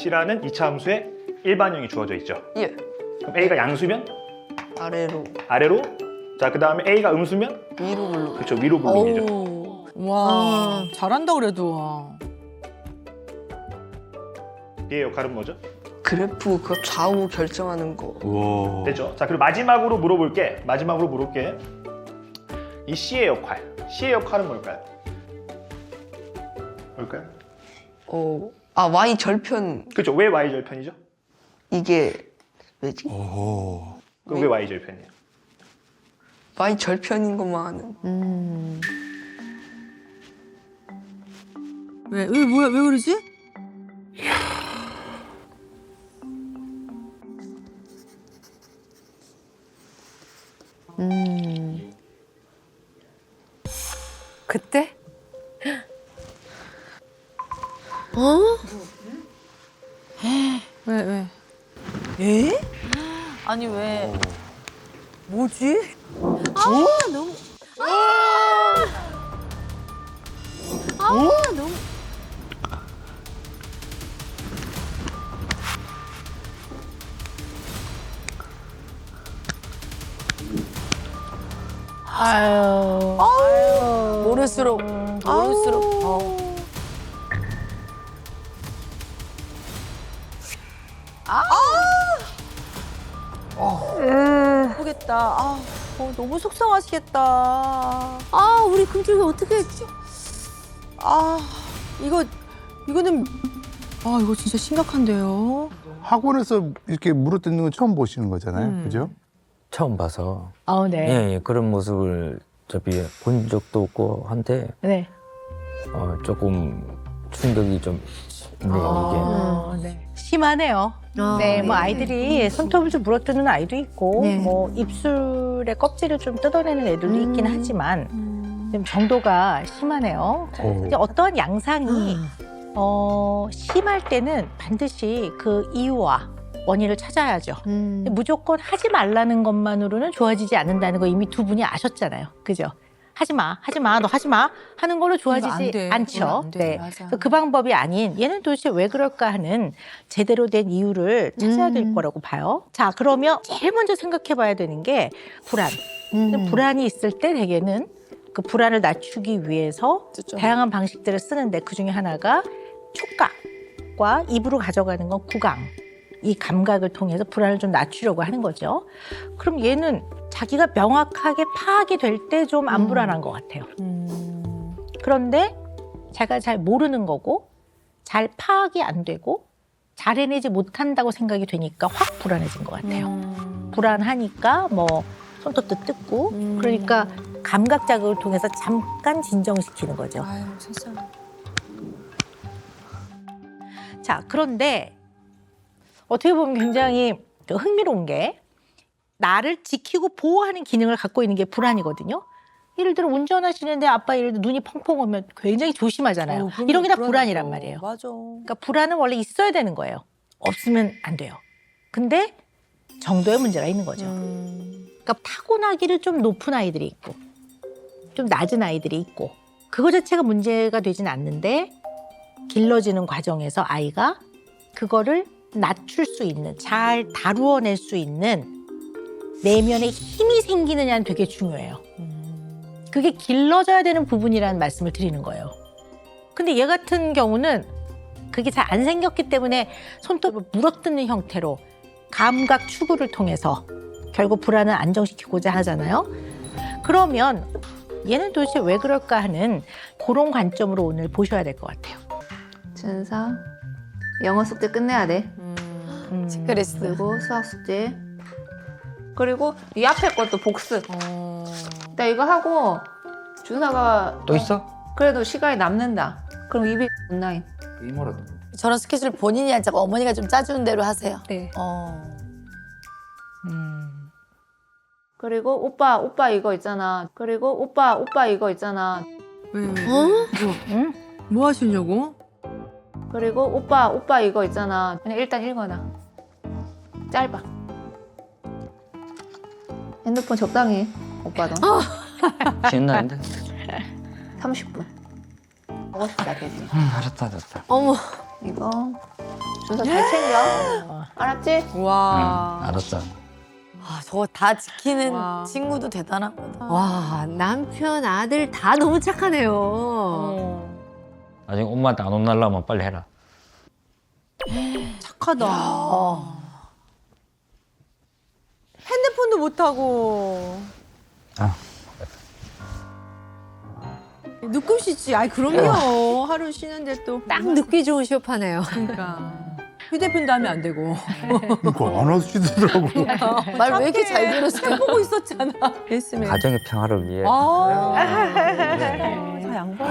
C라는 이차 함수에 일반형이 주어져 있죠. 예. 그럼 A가 양수면 아래로 아래로, 자, 그 다음에 A가 음수면 위로 물로. 그렇죠, 위로 굴림이죠. 오, 와, 잘한다 그래도. 와. B의 역할은 뭐죠? 그래프 그 좌우 결정하는 거. 우와. 됐죠. 자, 그리고 마지막으로 물어볼게. 이 C의 역할은 뭘까요? 뭘까요? Y 절편 그렇죠. 왜 Y절편이죠? 이게 왜지? 오. 왜 Y절편이에요? Y 절편인 것만 아는. 왜 그러지? 그때? 왜? 에? 아니 왜? 뭐지? 너무. 너무. 아유. 모를수록. 모르겠다. 너무 속상하시겠다. 우리 금쪽이 어떻게 했지? 이거는 이거 진짜 심각한데요. 학원에서 이렇게 물어뜯는 건 처음 보시는 거잖아요. 그죠? 처음 봐서 네. 예, 그런 모습을 저기 본 적도 없고 한데 네. 조금 충격이 좀 있네요 네. 심하네요. 네, 뭐 아이들이 손톱을 좀 물어뜯는 아이도 있고, 네. 뭐 입술의 껍질을 좀 뜯어내는 애들도 있긴 하지만 좀 정도가 심하네요. 이제 어떠한 양상이 심할 때는 반드시 그 이유와 원인을 찾아야죠. 근데 무조건 하지 말라는 것만으로는 좋아지지 않는다는 거 이미 두 분이 아셨잖아요. 그죠? 하지 마, 너 하지 마 하는 걸로 이거 안 좋아지지 돼. 않죠. 안 돼. 네. 맞아. 그 방법이 아닌 얘는 도대체 왜 그럴까 하는 제대로 된 이유를 찾아야 될 거라고 봐요. 자, 그러면 제일 먼저 생각해 봐야 되는 게 불안. 근데 불안이 있을 때 대개는 그 불안을 낮추기 위해서 다양한 방식들을 쓰는데 그중에 하나가 촉각과 입으로 가져가는 건 구강. 이 감각을 통해서 불안을 좀 낮추려고 하는 거죠. 그럼 얘는 자기가 명확하게 파악이 될 때 좀 안 불안한 것 같아요. 그런데 자기가 잘 모르는 거고 잘 파악이 안 되고 잘 해내지 못한다고 생각이 되니까 확 불안해진 것 같아요. 불안하니까 뭐 손톱도 뜯고 그러니까 감각 자극을 통해서 잠깐 진정시키는 거죠. 아유, 세상에. 자, 그런데 어떻게 보면 굉장히 흥미로운 게 나를 지키고 보호하는 기능을 갖고 있는 게 불안이거든요. 예를 들어 운전하시는데 아빠 예를 들어 눈이 펑펑 오면 굉장히 조심하잖아요. 이런 게 다 불안이란 말이에요. 맞아. 그러니까 불안은 원래 있어야 되는 거예요. 없으면 안 돼요. 근데 정도의 문제가 있는 거죠. 그러니까 타고나기를 좀 높은 아이들이 있고 좀 낮은 아이들이 있고 그거 자체가 문제가 되진 않는데 길러지는 과정에서 아이가 그거를 낮출 수 있는, 잘 다루어낼 수 있는 내면에 힘이 생기느냐는 되게 중요해요. 그게 길러져야 되는 부분이라는 말씀을 드리는 거예요. 근데 얘 같은 경우는 그게 잘 안 생겼기 때문에 손톱을 물어뜯는 형태로 감각 추구를 통해서 결국 불안을 안정시키고자 하잖아요. 그러면 얘는 도대체 왜 그럴까 하는 그런 관점으로 오늘 보셔야 될 것 같아요. 준서 영어 숙제 끝내야 돼. 그랬어. 그리고 수학 숙제. 그리고 이 앞에 것도 복습. 나 이거 하고 준서가 또 있어? 그래도 시간이 남는다. 그럼 200 온라인. 이모라도. 저런 스케줄 본인이 안 짜고 어머니가 좀 짜주는 대로 하세요. 네. 음. 그리고 오빠 이거 있잖아. 그리고 오빠 이거 있잖아. 왜? 응? 뭐 하시려고? 그리고 오빠 이거 있잖아. 그냥 일단 읽어놔. 짧아. 핸드폰 적당히 해, 오빠도. 신나는데? 30분. 먹었다 되지. 알았다. 어머. 이거 준서 잘 챙겨. 알았지? 와. 알았어. 아, 저거 다 지키는 와. 친구도 대단하거든. 와, 남편, 아들 다 너무 착하네요. 나중에 엄마한테 안 혼날라면 빨리 해라. 착하다. 어. 핸드폰도 못 하고. 아. 늦금 쉬지. 아이 그럼요. 하루 쉬는데 또. 딱 눕기 좋은 쇼파네요. 그러니까. 휴대폰도 하면 안 되고. 그거 안 하시더라고. 말 왜 이렇게 잘 들었어? 보고 있었잖아. 했으면. 가정의 평화를 위해. 아. 다 양보.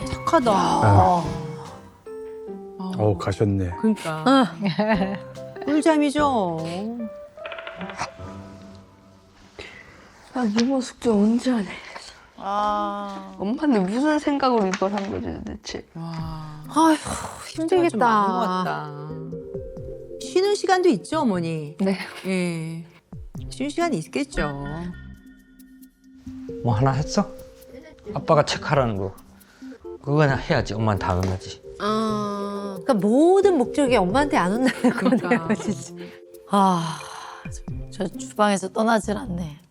착하다. 가셨네. 그러니까. 꿀잠이죠. 아, 이모 숙제 언제 하네. 아. 엄마는 무슨 생각으로 이걸 한 거지 도대체. 와. 아휴, 좀 많은 것 힘들겠다. 같다. 쉬는 시간도 있죠, 어머니? 네. 예. 쉬는 시간이 있겠죠. 뭐 하나 했어? 아빠가 체크하라는 거. 그건 해야지. 엄마는 다 혼나지. 그러니까 모든 목적이 엄마한테 안 혼나는 그러니까. 거네요, 진짜. 아, 저 주방에서 떠나질 않네.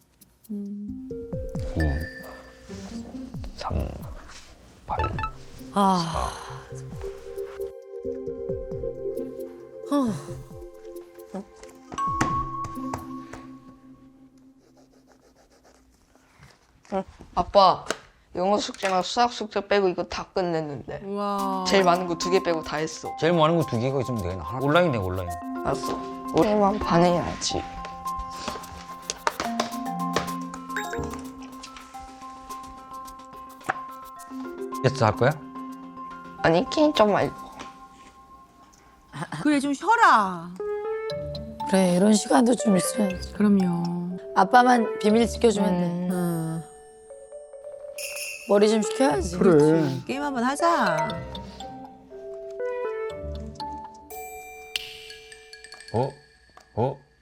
9, 3, 8. 아. 아빠 영어 숙제랑 수학 숙제 빼고 이거 다 끝냈는데. 우와. 제일 많은 거 2개 빼고 다 했어. 제일 많은 거 2개가 있으면 되겠나? 하나 온라인이네, 온라인. 알았어. 우리만 반해야지. 예스 할 거야? 아니 게임 좀 말고. 그래, 좀 쉬어라. 그래, 이런 시간도 좀 있어야지. 그럼요. 아빠만 비밀 지켜주면 돼. 머리 좀 식혀야지. 그래. 게임 한번 하자.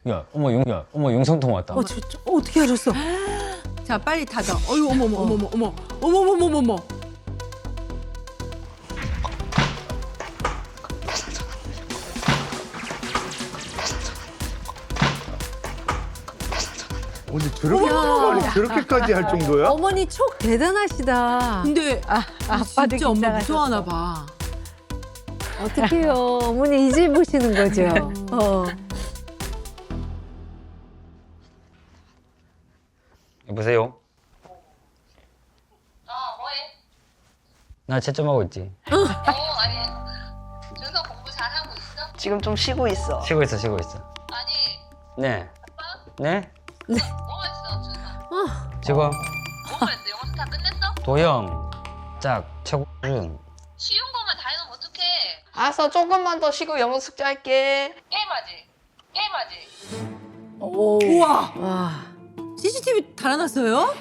야, 엄마 영상통화 왔다. 어떻게 하셨어? 자, 빨리 닫아. 어유, 어머머. 근데 저렇게까지 할 정도야? 어머니 촉 대단하시다. 근데 아빠도 진짜 엄마 긴장하셨어. 무서워하나 봐. 어떡해요. 어머니 이제 보시는 거죠. 여보세요? 뭐해? 나 채점하고 있지. 아니, 준서 공부 잘하고 있어? 지금 좀 쉬고 있어. 쉬고 있어. 아니, 네. 네? 뭐 했어, 준서? 지금 뭐 했어? 영어 다 끝냈어? 도형, 짝, 최고준. 쉬운 것만 다 해놓으면 어떡해? 알았어, 조금만 더 쉬고 영어 숙제 할게. 게임하지? 오. 우와. 와. CCTV 달아놨어요?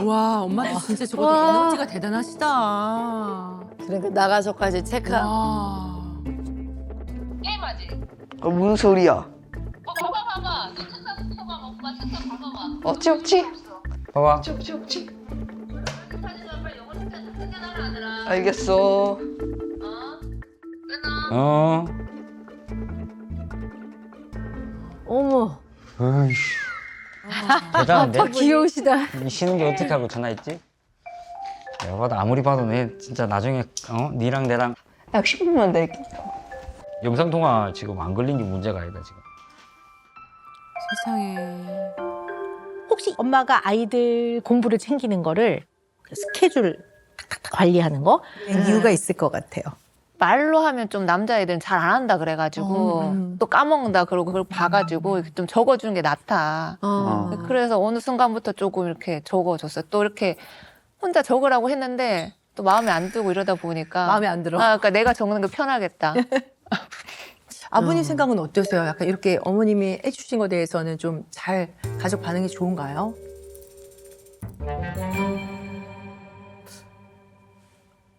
와, 엄마도 진짜 저것도 와. 에너지가 대단하시다. 그러니까 나가서까지 체크하고. 와. 게임하지? 무슨 소리야? 봐봐. 너 책상 쳐봐, 오빠 책상 봐봐봐. 없지. 봐봐. 없지. 그렇게 사지마, 빨리 영어 숙제 다 끝내놔라, 아들아. 알겠어. 끊어. 어머. 어이씨. 대단한데? 귀여우시다. 쉬는 게 어떻게 하고 전화했지? 내가 봐도 아무리 봐도 내 진짜 나중에 니랑 내랑 약 10분만 낼게. 영상통화 지금 안 걸린 게 문제가 아니다 지금. 세상에. 혹시 엄마가 아이들 공부를 챙기는 거를 그 스케줄 탁탁탁 관리하는 거 이유가 있을 것 같아요. 말로 하면 좀 남자애들은 잘 안 한다 그래가지고 또 까먹는다 그러고 그걸 봐가지고 이렇게 좀 적어주는 게 낫다. 그래서 어느 순간부터 조금 이렇게 적어줬어요. 또 이렇게 혼자 적으라고 했는데 또 마음에 안 들고 이러다 보니까 마음에 안 들어? 그러니까 내가 적는 게 편하겠다. 아버님 생각은 어떠세요? 약간 이렇게 어머님이 해주신 것에 대해서는 좀 잘 가족 반응이 좋은가요?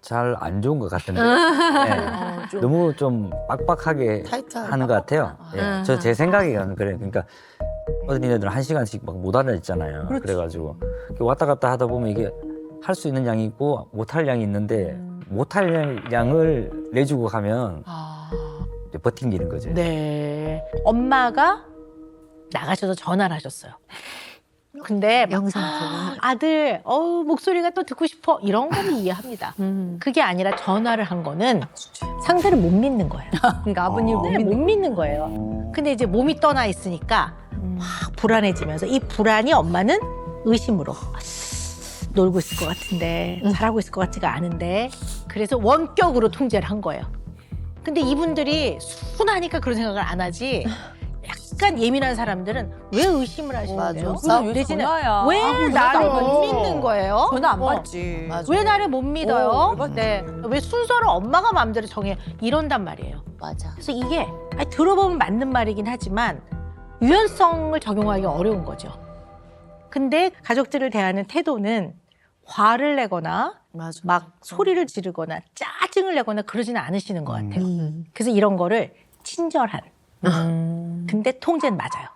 잘 안 좋은 것 같은데. 네. 너무 좀 빡빡하게 타이트하다. 하는 것 같아요. 예. 저 제 생각에는 그래요. 그러니까 어린이들은 1시간씩 막 못 알아듣잖아요. 그렇지. 그래가지고 왔다 갔다 하다 보면 이게 할 수 있는 양이 있고 못 할 양이 있는데 못할 양을 내주고 가면 이제 버팅기는 거죠. 네. 엄마가 나가셔서 전화를 하셨어요. 근데 막, 영상 아들, 목소리가 또 듣고 싶어. 이런 거는 이해합니다. 그게 아니라 전화를 한 거는 상대를 못 믿는 거예요. 그러니까 아버님 네, 못 믿는 거예요. 근데 이제 몸이 떠나 있으니까 확 불안해지면서 이 불안이 엄마는 의심으로 놀고 있을 것 같은데 잘하고 있을 것 같지가 않은데 그래서 원격으로 통제를 한 거예요. 근데 이분들이 순하니까 그런 생각을 안 하지 약간 예민한 사람들은 왜 의심을 하시는데요? 내지는 왜 나를 못 믿는 거예요? 전화 안 받지. 맞아. 왜 나를 못 믿어요? 네. 왜 순서를 엄마가 마음대로 정해? 이런단 말이에요. 맞아. 그래서 이게 들어보면 맞는 말이긴 하지만 유연성을 적용하기 어려운 거죠. 근데 가족들을 대하는 태도는 화를 내거나 맞아. 막 소리를 지르거나 짜증을 내거나 그러지는 않으시는 것 같아요. 그래서 이런 거를 친절한. 근데 통제는 맞아요.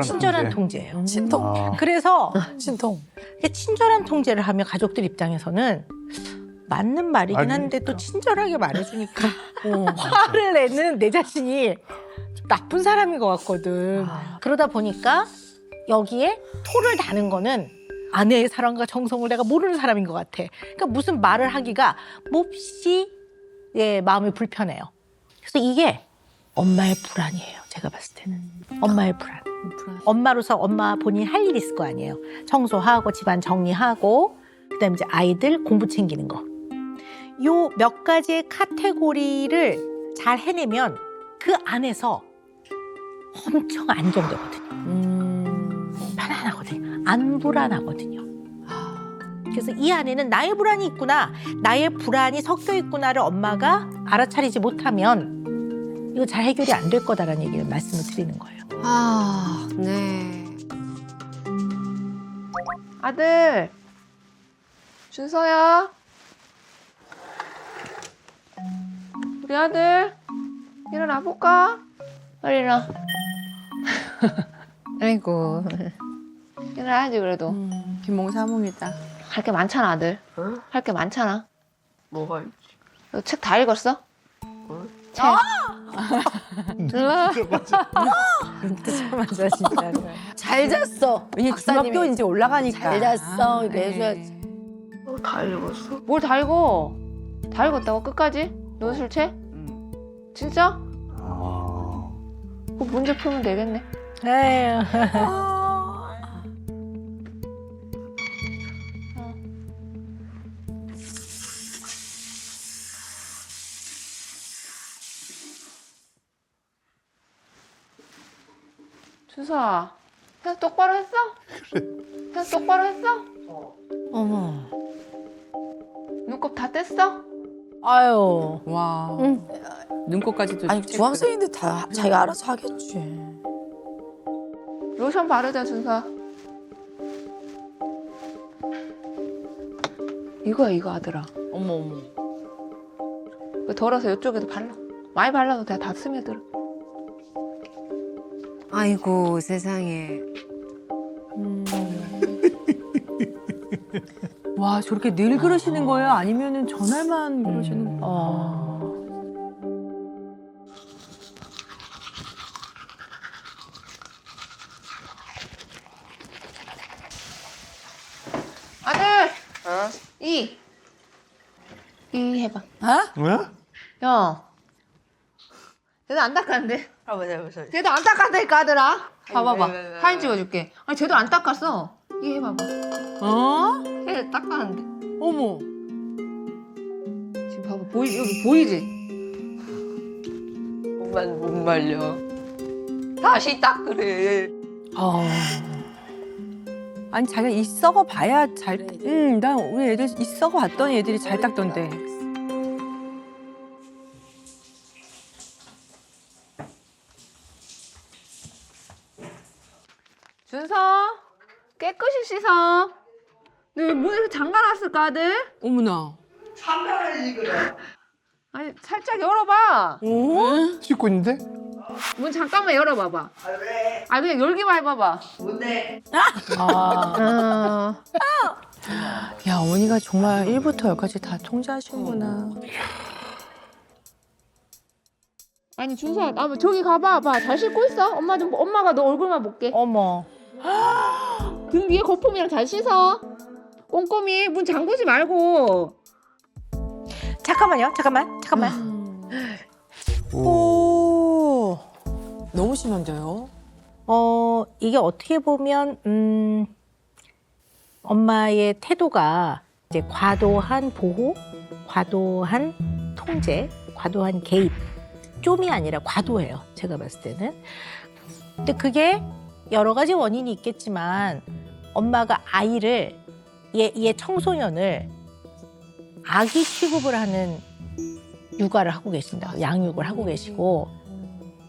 친절한 통제예요. 신통. 그래서 신통. 친절한 통제를 하면 가족들 입장에서는 맞는 말이긴 한데 또 친절하게 말해주니까 화를 내는 내 자신이 좀 나쁜 사람인 것 같거든. 그러다 보니까 여기에 토를 다는 거는 아내의 사랑과 정성을 내가 모르는 사람인 것 같아. 그러니까 무슨 말을 하기가 몹시 마음이 불편해요. 그래서 이게 엄마의 불안이에요. 제가 봤을 때는. 엄마의 불안. 엄마로서 엄마 본인 할 일이 있을 거 아니에요. 청소하고 집안 정리하고 그다음에 이제 아이들 공부 챙기는 거. 요 몇 가지의 카테고리를 잘 해내면 그 안에서 엄청 안정되거든요. 편안하거든요. 안 불안하거든요. 그래서 이 안에는 나의 불안이 있구나, 나의 불안이 섞여 있구나를 엄마가 알아차리지 못하면 이거 잘 해결이 안 될 거다라는 얘기를 말씀을 드리는 거예요. 네. 아들, 준서야. 우리 아들, 일어나 볼까? 빨리 일어나. 아이고. 일어나야지 그래도. 비몽사몽이다. 할 게 많잖아 아들. 할 게 많잖아. 뭐가 있지? 너 책 다 읽었어? 책. 일어나. 맞아 진짜. 잘 잤어. 왜냐 박사님이. 중학교 이제 올라가니까. 잘 잤어. 이거 네. 해줘야지. 다 읽었어? 뭘 다 읽어? 다 읽었다고 끝까지? 논술책? 진짜? 그 문제 풀면 되겠네. 에휴. 준서아, 해서 똑바로 했어? 해서 똑바로 했어? 어머. 눈곱 다 뗐어? 아유. 와. 눈꽃까지도. 아니 중학생인데 다 자기가 알아서 하겠지. 로션 바르자 준서아. 이거야 이거 아들아. 어머. 이거 덜어서 이쪽에도 발라. 많이 발라도 다 스며들어. 아이고 세상에. 와 저렇게 늘 그러시는 거예요? 아니면은 전날만 그러시는 거예요? 아들! 이 해봐. 왜? 야. 쟤도 안 닦았는데? 해보자. 쟤도 안 닦았다니까 아들아. 봐봐봐. 왜. 사진 찍어줄게. 아니 쟤도 안 닦았어. 이 해봐봐. 쟤 닦았는데. 어머. 지금 봐봐. 여기 보이지? 못 말려. 다시 닦으래. 아니 자기가 이 썩어 봐야 잘. 난 우리 애들 이 썩어 봤더니 애들이 잘 닦던데. 준서 깨끗이 씻어. 너 왜 문을 이렇게 잠가놨을까 아들? 어머나. 아니 살짝 열어봐. 씻고 있는데? 문 잠깐만 열어봐봐. 아 그냥 열기만 해봐봐. 뭔데? 야, 어머니가 정말 1부터 10까지 다 통제하시는구나. 아니 준서야, 저기 가봐. 잘 씻고 있어. 엄마가 너 얼굴만 볼게. 어머. 등 위에 거품이랑 잘 씻어. 꼼꼼히 문 잠그지 말고. 잠깐만요. 잠깐만. 오, 너무 심한데요? 이게 어떻게 보면 엄마의 태도가 이제 과도한 보호, 과도한 통제, 과도한 개입. 좀이 아니라 과도해요. 제가 봤을 때는. 근데 그게 여러 가지 원인이 있겠지만 엄마가 아이를 얘 청소년을 아기 취급을 하는 육아를 하고 계신다고, 양육을 하고 계시고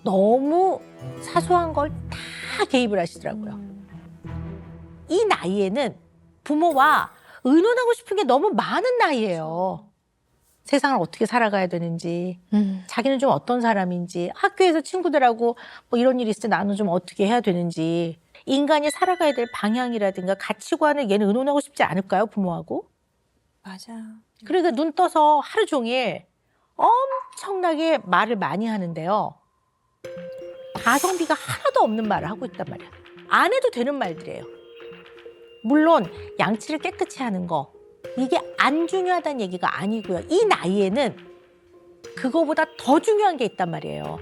너무 사소한 걸 다 개입을 하시더라고요. 이 나이에는 부모와 의논하고 싶은 게 너무 많은 나이예요. 세상을 어떻게 살아가야 되는지, 자기는 좀 어떤 사람인지, 학교에서 친구들하고 뭐 이런 일이 있을 때 나는 좀 어떻게 해야 되는지, 인간이 살아가야 될 방향이라든가 가치관을 얘는 의논하고 싶지 않을까요, 부모하고? 맞아. 그러니까 눈 떠서 하루 종일 엄청나게 말을 많이 하는데요. 가성비가 하나도 없는 말을 하고 있단 말이야. 안 해도 되는 말들이에요. 물론 양치를 깨끗이 하는 거, 이게 안 중요하다는 얘기가 아니고요. 이 나이에는 그거보다 더 중요한 게 있단 말이에요.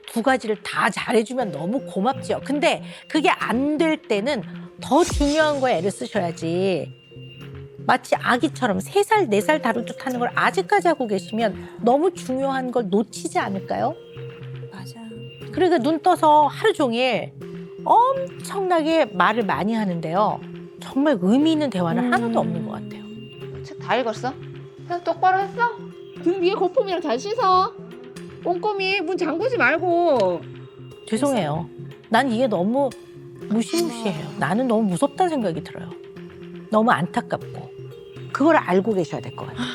두 가지를 다 잘해주면 너무 고맙죠. 근데 그게 안 될 때는 더 중요한 거에 애를 쓰셔야지. 마치 아기처럼 3살, 4살 다룰 듯 하는 걸 아직까지 하고 계시면 너무 중요한 걸 놓치지 않을까요? 맞아. 그러니까 눈 떠서 하루 종일 엄청나게 말을 많이 하는데요. 정말 의미 있는 대화는 하나도 없는 것 같아요. 책 다 읽었어? 그냥 똑바로 했어? 등 위에 거품이랑 잘 씻어. 꼼꼼히 문 잠그지 말고. 죄송해요. 난 이게 너무 무시무시해요. 나는 너무 무섭다는 생각이 들어요. 너무 안타깝고. 그걸 알고 계셔야 될 것 같아요.